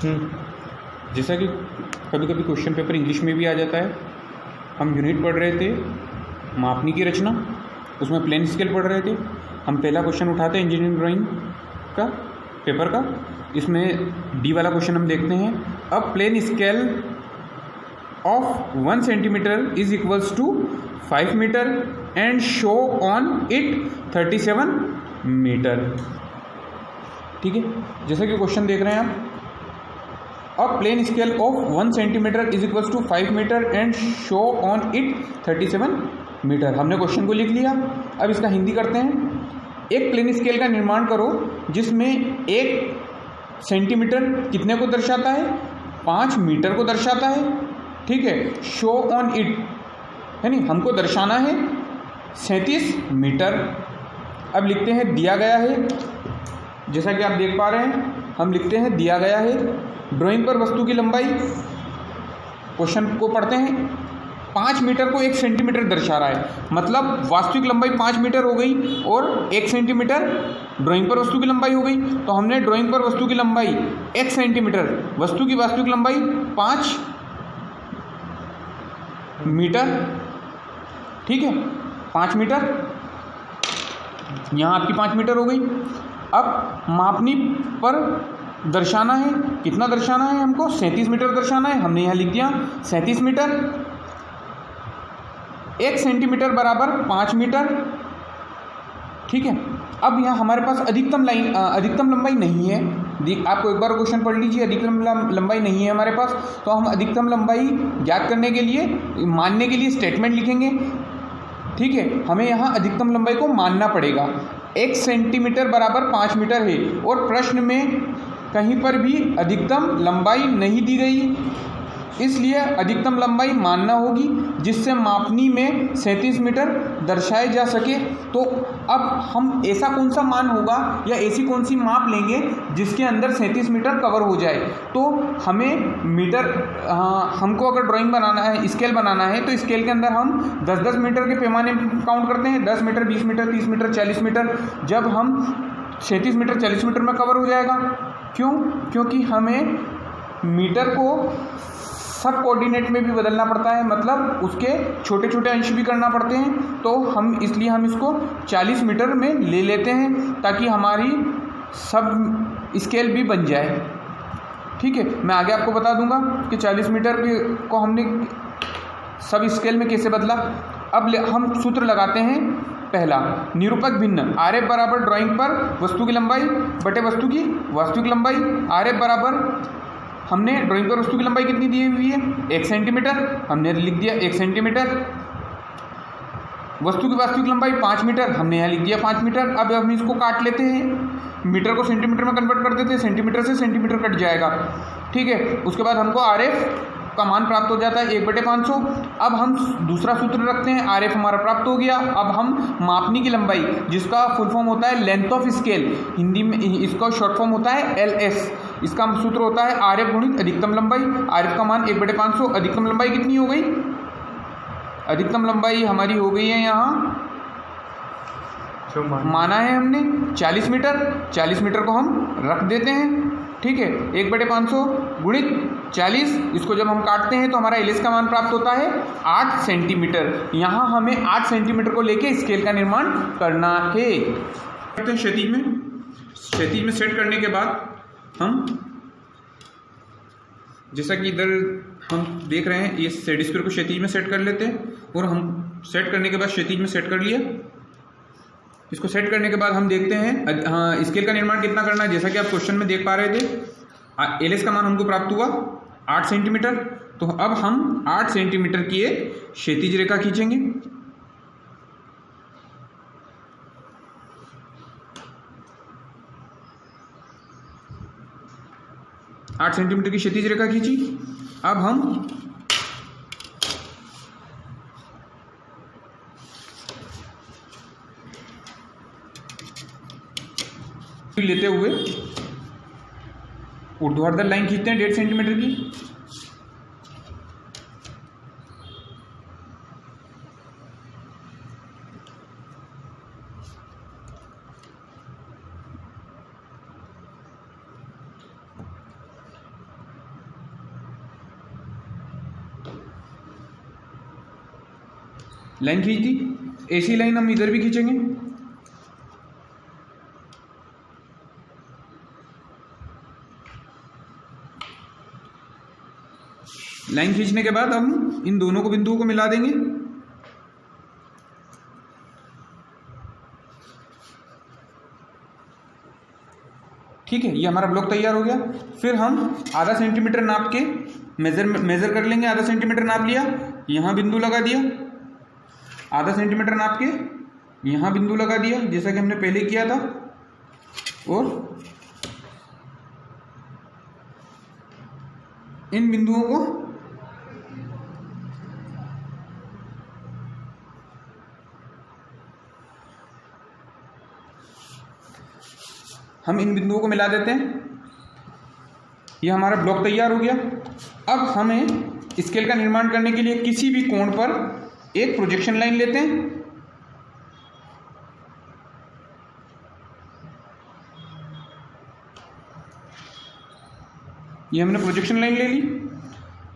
जैसा कि कभी कभी क्वेश्चन पेपर इंग्लिश में भी आ जाता है। हम यूनिट पढ़ रहे थे मापनी की रचना, उसमें प्लेन स्केल पढ़ रहे थे। हम पहला क्वेश्चन उठाते हैं इंजीनियरिंग ड्राइंग का पेपर का, इसमें डी वाला क्वेश्चन हम देखते हैं। अब plane scale of 1 centimetre is equals to 5 metre and show on it 37 metre. ठीक है, जैसा कि क्वेश्चन देख रहे हैं आप, अब plane scale of 1 centimetre is equals to 5 metre and show on it 37 metre. हमने क्वेश्चन को लिख लिया। अब इसका हिंदी करते हैं। एक प्लेन स्केल का निर्माण करो जिसमें 1 सेंटीमीटर कितने को दर्शाता है? 5 मीटर को दर्शाता है। ठीक है, शो ऑन इट है नहीं, हमको दर्शाना है 37 मीटर। अब लिखते हैं दिया गया है, जैसा कि आप देख पा रहे हैं, हम लिखते हैं दिया गया है। ड्राइंग पर वस्तु की लंबाई, क्वेश्चन को पढ़ते हैं, 5 मीटर को 1 सेंटीमीटर दर्शा रहा है, मतलब वास्तविक लंबाई 5 मीटर हो गई और 1 सेंटीमीटर ड्राइंग पर वस्तु की लंबाई हो गई। तो हमने ड्राइंग पर वस्तु की लंबाई 1 सेंटीमीटर, वस्तु की वास्तविक लंबाई 5 मीटर। ठीक है, 5 मीटर, यहाँ आपकी 5 मीटर हो गई। अब मापनी पर दर्शाना है, कितना दर्शाना है हमको? 37 मीटर दर्शाना है। हमने यहाँ लिख दिया 37 मीटर। 1 सेंटीमीटर बराबर 5 मीटर। ठीक है, अब यहाँ हमारे पास अधिकतम लंबाई नहीं है। आपको एक बार क्वेश्चन पढ़ लीजिए, अधिकतम लंबाई नहीं है हमारे पास, तो हम अधिकतम लंबाई ज्ञात करने के लिए, मानने के लिए स्टेटमेंट लिखेंगे। ठीक है, हमें यहाँ अधिकतम लंबाई को मानना पड़ेगा। 1 सेंटीमीटर बराबर 5 मीटर है और प्रश्न में कहीं पर भी अधिकतम लंबाई नहीं दी गई, इसलिए अधिकतम लंबाई मानना होगी जिससे मापनी में 37 मीटर दर्शाए जा सके। तो अब हम ऐसा कौन सा मान होगा या ऐसी कौन सी माप लेंगे जिसके अंदर 37 मीटर कवर हो जाए? तो हमें मीटर, हमको अगर ड्राइंग बनाना है, स्केल बनाना है, तो स्केल के अंदर हम 10-10 मीटर के पैमाने काउंट करते हैं। 10 मीटर, 20 मीटर, 30 मीटर, 40 मीटर। जब हम 37 मीटर 40 मीटर में कवर हो जाएगा। क्यों? क्योंकि हमें मीटर को सब कोऑर्डिनेट में भी बदलना पड़ता है, मतलब उसके छोटे छोटे अंश भी करना पड़ते हैं। तो हम इसको 40 मीटर में ले लेते हैं ताकि हमारी सब स्केल भी बन जाए। ठीक है, मैं आगे आपको बता दूंगा कि 40 मीटर को हमने सब स्केल में कैसे बदला। अब हम सूत्र लगाते हैं। पहला, निरूपक भिन्न, आरएफ बराबर ड्राइंग पर वस्तु की लंबाई बटे वस्तु की वास्तविक लंबाई। आरएफ बराबर, हमने ड्राइंग पर वस्तु की लंबाई कितनी दी हुई है? 1 सेंटीमीटर, हमने लिख दिया 1 सेंटीमीटर। वस्तु की वास्तविक लंबाई 5 मीटर, हमने यहाँ लिख दिया 5 मीटर। अब हम इसको काट लेते हैं, मीटर को सेंटीमीटर में कन्वर्ट कर देते हैं, सेंटीमीटर से सेंटीमीटर कट जाएगा। ठीक है, उसके बाद हमको आरएफ का मान प्राप्त हो जाता है 1/500। अब हम दूसरा सूत्र रखते हैं, आरएफ हमारा प्राप्त हो गया। अब हम मापनी की लंबाई, जिसका फुल फॉर्म होता है लेंथ ऑफ स्केल, हिंदी में इसका शॉर्ट फॉर्म होता है एलएस, इसका सूत्र होता है आरएफ गुणित अधिकतम लंबाई। आरएफ का मान 1/500। अधिकतम लंबाई कितनी हो गई? अधिकतम लंबाई हमारी हो गई है, यहाँ माना है हमने 40 मीटर। 40 मीटर को हम रख देते हैं। ठीक है, 1/500 गुणित 40, इसको जब हम काटते हैं तो हमारा एलएस का मान प्राप्त होता है 8 सेंटीमीटर। यहाँ हमें 8 सेंटीमीटर को लेके स्केल का निर्माण करना है। करते हैं क्षैतिज में सेट करने के बाद हम, जैसा कि इधर हम देख रहे हैं, ये सेड स्क्वायर को क्षैतिज में सेट कर लेते हैं। और हम सेट करने के बाद क्षैतिज में सेट कर लिया। इसको सेट करने के बाद हम देखते हैं स्केल का निर्माण कितना करना है। जैसा कि आप क्वेश्चन में देख पा रहे थे, एलएस का मान हमको प्राप्त हुआ 8 सेंटीमीटर। तो अब हम 8 सेंटीमीटर की एक क्षैतिज रेखा खींचेंगे। आठ सेंटीमीटर की क्षैतिज रेखा खींची। अब हम लेते हुए ऊर्ध्वाधर लाइन खींचते हैं 1.5 सेंटीमीटर की। लाइन खींच दी। ऐसी लाइन हम इधर भी खींचेंगे। लाइन खींचने के बाद हम इन दोनों को बिंदुओं को मिला देंगे। ठीक है, ये हमारा ब्लॉक तैयार हो गया। फिर हम आधा सेंटीमीटर नाप के मेजर कर लेंगे। आधा सेंटीमीटर नाप लिया, यहाँ बिंदु लगा दिया। आधा सेंटीमीटर नाप के यहाँ बिंदु लगा दिया, जैसा कि हमने पहले किया था। और इन बिंदुओं को हम इन बिंदुओं को मिला देते हैं। ये हमारा ब्लॉक तैयार हो गया। अब हमें स्केल का निर्माण करने के लिए किसी भी कोण पर एक प्रोजेक्शन लाइन लेते हैं। ये हमने प्रोजेक्शन लाइन ले ली।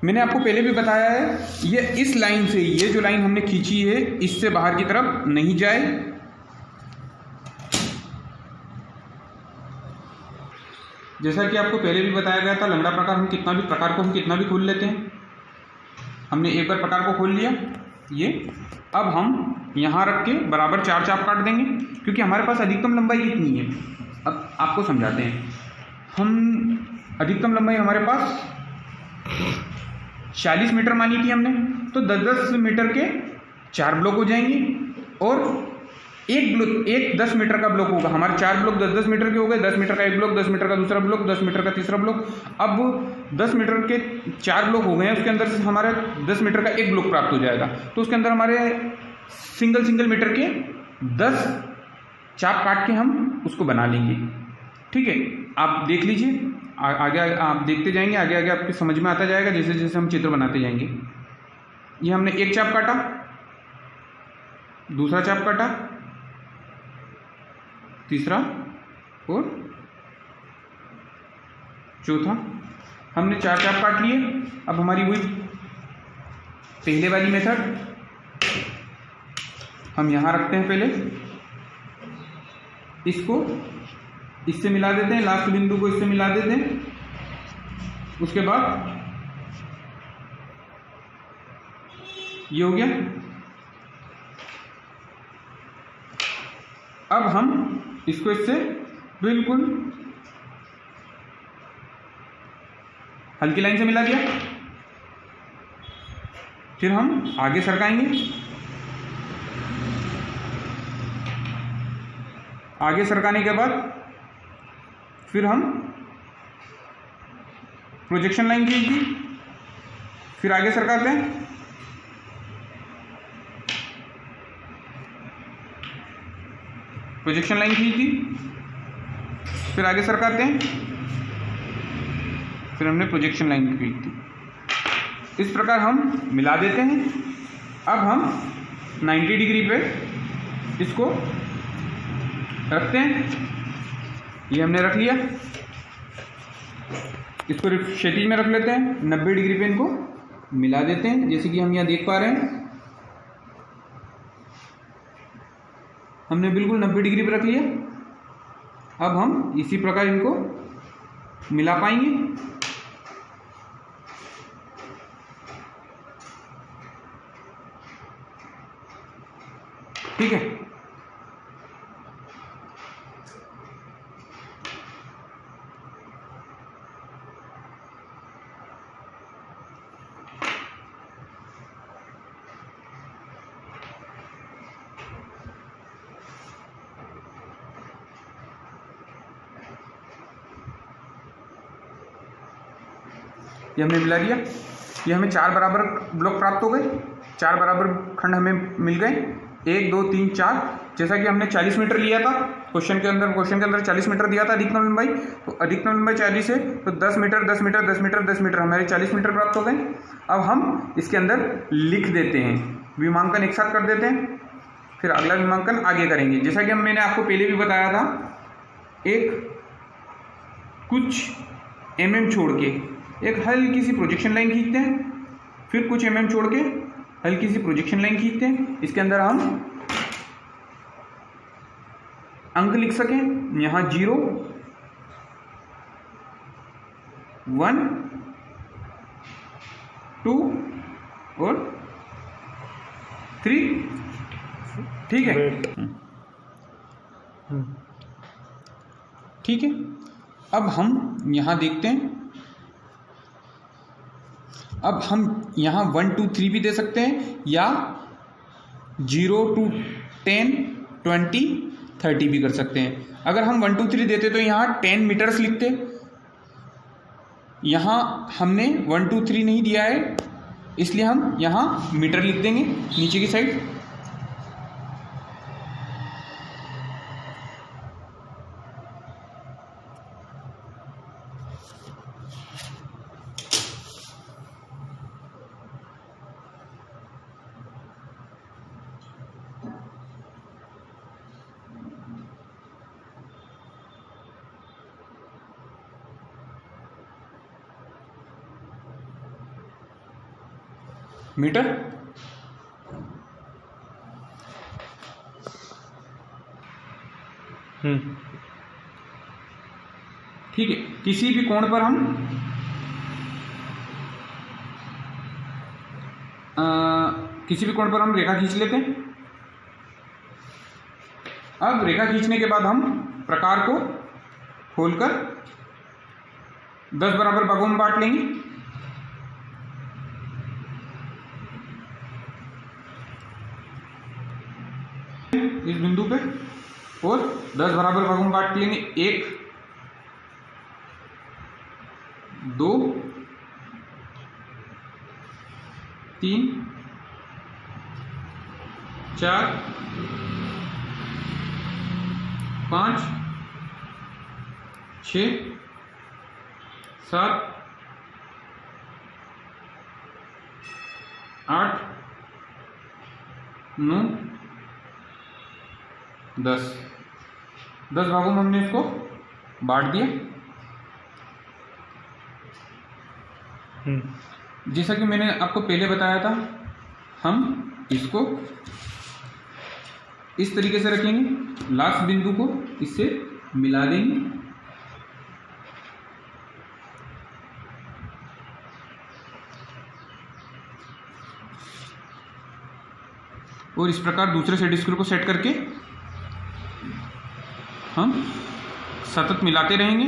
मैंने आपको पहले भी बताया है, ये इस लाइन से, ये जो लाइन हमने खींची है, इससे बाहर की तरफ नहीं जाए। जैसा कि आपको पहले भी बताया गया था, लंगड़ा प्रकार हम कितना भी खोल लेते हैं। हमने एक बार प्रकार को खोल लिया ये। अब हम यहाँ रख के बराबर 4 चाप काट देंगे, क्योंकि हमारे पास अधिकतम लंबाई इतनी है। अब आपको समझाते हैं। हम अधिकतम लंबाई हमारे पास 40 मीटर मानी थी हमने, तो 10-10 मीटर के 4 ब्लॉक हो जाएंगे। और एक 10 मीटर का ब्लॉक होगा। हमारे 4 ब्लॉक 10-10 मीटर के हो गए। 10 मीटर का एक ब्लॉक, 10 मीटर का दूसरा ब्लॉक, 10 मीटर का तीसरा ब्लॉक। अब 10 मीटर के 4 ब्लॉक हो गए हैं, उसके अंदर से हमारे 10 मीटर का एक ब्लॉक प्राप्त हो जाएगा। तो उसके अंदर हमारे सिंगल मीटर के 10 चाप काट के हम उसको बना लेंगे। ठीक है, आप देख लीजिए, आगे आप देखते जाएंगे, आगे आगे आपको समझ में आता जाएगा जैसे जैसे हम चित्र बनाते जाएंगे। ये हमने एक चाप काटा, दूसरा चाप काटा, तीसरा और चौथा। हमने 4 चाप काट लिए। अब हमारी हुई पहले वाली मेथड। हम यहाँ रखते हैं, पहले इसको इससे मिला देते हैं, लास्ट बिंदु को इससे मिला देते हैं। उसके बाद ये हो गया। अब हम इसको इससे बिल्कुल हल्की लाइन से मिला दिया। फिर हम आगे सरकाएंगे। आगे सरकाने के बाद फिर हम प्रोजेक्शन लाइन खींच दी। फिर आगे सरकाते हैं। प्रोजेक्शन लाइन खींच दी, फिर आगे सरकाते हैं। फिर हमने प्रोजेक्शन लाइन खींच दी। इस प्रकार हम मिला देते हैं। अब हम 90 डिग्री पे इसको रखते हैं। ये हमने रख लिया। इसको क्षैतिज में रख लेते हैं। 90 डिग्री पे इनको मिला देते हैं, जैसे कि हम यहाँ देख पा रहे हैं। हमने बिल्कुल 90 डिग्री पर रख लिया। अब हम इसी प्रकार इनको मिला पाएंगे। ठीक है, ये हमने मिला दिया। ये हमें 4 बराबर ब्लॉक प्राप्त हो गए। 4 बराबर खंड हमें मिल गए, 1 2 3 4। जैसा कि हमने 40 मीटर लिया था क्वेश्चन के अंदर 40 मीटर दिया था अधिकतम लंबाई। तो अधिकतम लंबाई 40 है, तो 10 मीटर 10 मीटर 10 मीटर 10 मीटर हमारे 40 मीटर प्राप्त हो गए। अब हम इसके अंदर लिख देते हैं, विमांकन एक साथ कर देते हैं। फिर अगला विमांकन आगे करेंगे। जैसा कि मैंने आपको पहले भी बताया था, एक कुछ mm छोड़ के एक हल्की सी प्रोजेक्शन लाइन खींचते हैं। फिर कुछ mm छोड़ के हल्की सी प्रोजेक्शन लाइन खींचते हैं, इसके अंदर हम अंक लिख सकें। यहाँ 0, 1, 2 और 3, ठीक है। ठीक है, अब हम यहाँ देखते हैं, अब हम यहाँ 1 2 3 भी दे सकते हैं या 0 to 10 20 30 भी कर सकते हैं। अगर हम 1 2 3 देते तो यहाँ 10 मीटर्स लिखते, यहाँ हमने 1 2 3 नहीं दिया है, इसलिए हम यहाँ मीटर लिख देंगे नीचे की साइड। मीटर, ठीक है। किसी भी कोण पर हम रेखा खींच लेते हैं। अब रेखा खींचने के बाद हम प्रकार को खोलकर 10 बराबर भागों में बांट लेंगे। इस बिंदु पे और 10 बराबर भागों में बांट लेंगे। 1 2 3 4 5 6 7 8 9 10 भागों में हमने इसको बांट दिया। जैसा कि मैंने आपको पहले बताया था, हम इसको इस तरीके से रखेंगे, लास्ट बिंदु को इससे मिला देंगे और इस प्रकार दूसरे सेट स्क्रू को सेट करके हम सतत मिलाते रहेंगे।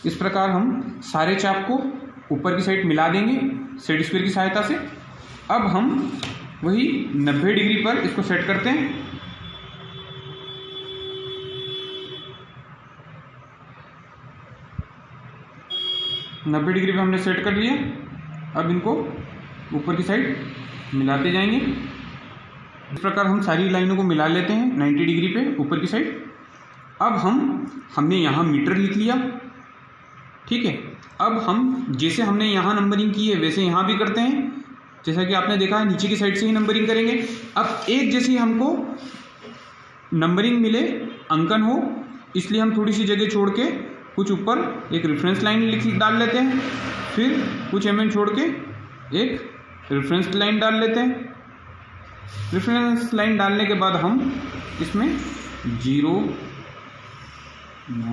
इस प्रकार हम सारे चाप को ऊपर की साइड मिला देंगे सेट स्क्वायर की सहायता से। अब हम वही 90 डिग्री पर इसको सेट करते हैं। नब्बे डिग्री पे हमने सेट कर लिया। अब इनको ऊपर की साइड मिलाते जाएंगे। इस प्रकार हम सारी लाइनों को मिला लेते हैं 90 डिग्री पे ऊपर की साइड। अब हमने यहाँ मीटर लिख लिया, ठीक है। अब हम जैसे हमने यहाँ नंबरिंग की है वैसे यहाँ भी करते हैं। जैसा कि आपने देखा है नीचे की साइड से ही नंबरिंग करेंगे। अब एक जैसी हमको नंबरिंग मिले, अंकन हो, इसलिए हम थोड़ी सी जगह छोड़ के कुछ ऊपर एक रेफरेंस लाइन डाल लेते हैं, फिर कुछ mm छोड़ के एक रेफरेंस लाइन डाल लेते हैं। रेफरेंस लाइन डालने के बाद हम इसमें 0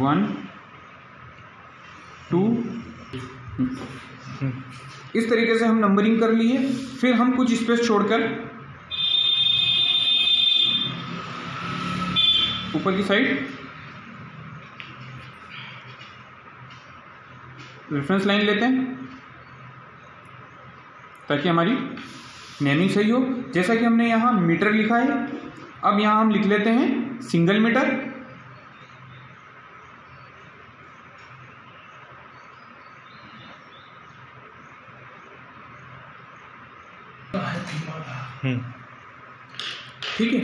1 2 इस तरीके से हम नंबरिंग कर लिए। फिर हम कुछ स्पेस छोड़कर ऊपर की साइड रेफरेंस लाइन लेते हैं ताकि हमारी नेमिंग सही हो। जैसा कि हमने यहाँ मीटर लिखा है, अब यहाँ हम लिख लेते हैं सिंगल मीटर। ठीक है,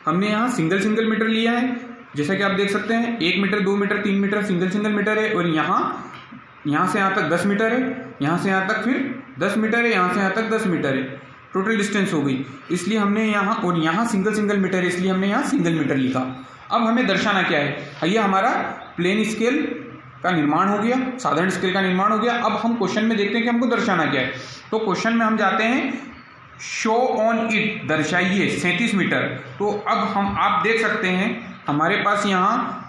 हमने यहाँ सिंगल मीटर लिया है। जैसा कि आप देख सकते हैं 1 metre 2 metre 3 metre single metre है। और यहाँ से यहाँ तक 10 मीटर है, यहाँ से यहाँ तक फिर 10 मीटर है, यहाँ से यहाँ तक 10 मीटर है। टोटल डिस्टेंस हो गई, इसलिए हमने यहाँ, और यहाँ सिंगल मीटर है इसलिए हमने यहाँ सिंगल मीटर लिखा। अब हमें दर्शाना क्या है, ये हमारा प्लेन स्केल का निर्माण हो गया, साधारण स्केल का निर्माण हो गया। अब हम क्वेश्चन में देखते हैं कि हमको दर्शाना क्या है। तो क्वेश्चन में हम जाते हैं शो ऑन इट, दर्शाइए 37 मीटर। तो अब आप देख सकते हैं हमारे पास यहाँ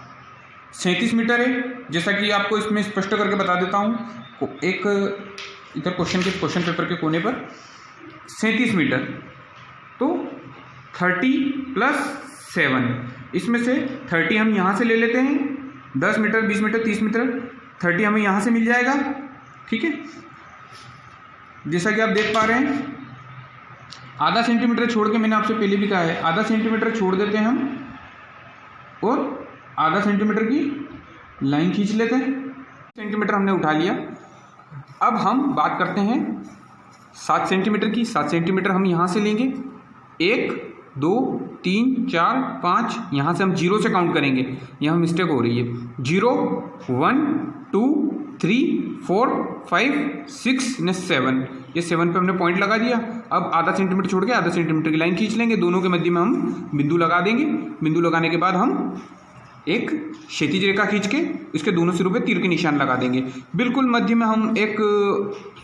37 मीटर है, जैसा कि आपको इसमें स्पष्ट करके बता देता हूँ। एक इधर क्वेश्चन पेपर के कोने पर 37 मीटर, तो 30 + 7, इसमें से 30 हम यहाँ से ले लेते हैं, 10 मीटर, 20 मीटर, 30 मीटर, 30 हमें यहाँ से मिल जाएगा। ठीक है, जैसा कि आप देख पा रहे हैं आधा सेंटीमीटर छोड़ के, मैंने आपसे पहले भी कहा है आधा सेंटीमीटर छोड़ देते हैं हम और आधा सेंटीमीटर की लाइन खींच लेते हैं। सेंटीमीटर हमने उठा लिया। अब हम बात करते हैं 7 सेंटीमीटर की। 7 सेंटीमीटर हम यहाँ से लेंगे, 1 2 3 4 5, यहाँ से हम 0 से काउंट करेंगे, यहाँ मिस्टेक हो रही है। 0 1 2 3 4 5 6 ने 7, ये 7 पे हमने पॉइंट लगा दिया। अब आधा सेंटीमीटर छोड़ के आधा सेंटीमीटर की लाइन खींच लेंगे, दोनों के मध्य में हम बिंदु लगा देंगे। बिंदु लगाने के बाद हम एक क्षैतिज रेखा खींच के इसके दोनों सिरों पे तीर के निशान लगा देंगे। बिल्कुल मध्य में हम एक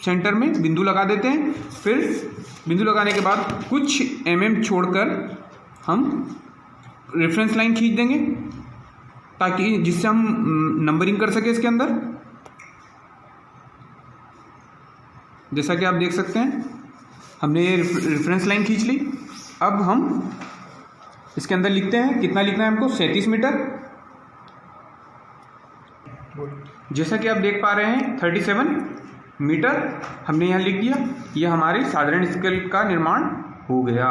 सेंटर में बिंदु लगा देते हैं। फिर बिंदु लगाने के बाद कुछ mm छोड़कर हम रेफरेंस लाइन खींच देंगे, ताकि जिससे हम नंबरिंग कर सके इसके अंदर। जैसा कि आप देख सकते हैं हमने ये रेफरेंस लाइन खींच ली। अब हम इसके अंदर लिखते हैं, कितना लिखना है हमको, 37 मीटर। जैसा कि आप देख पा रहे हैं 37 मीटर हमने यहाँ लिख दिया। यह हमारे साधारण स्केल का निर्माण हो गया।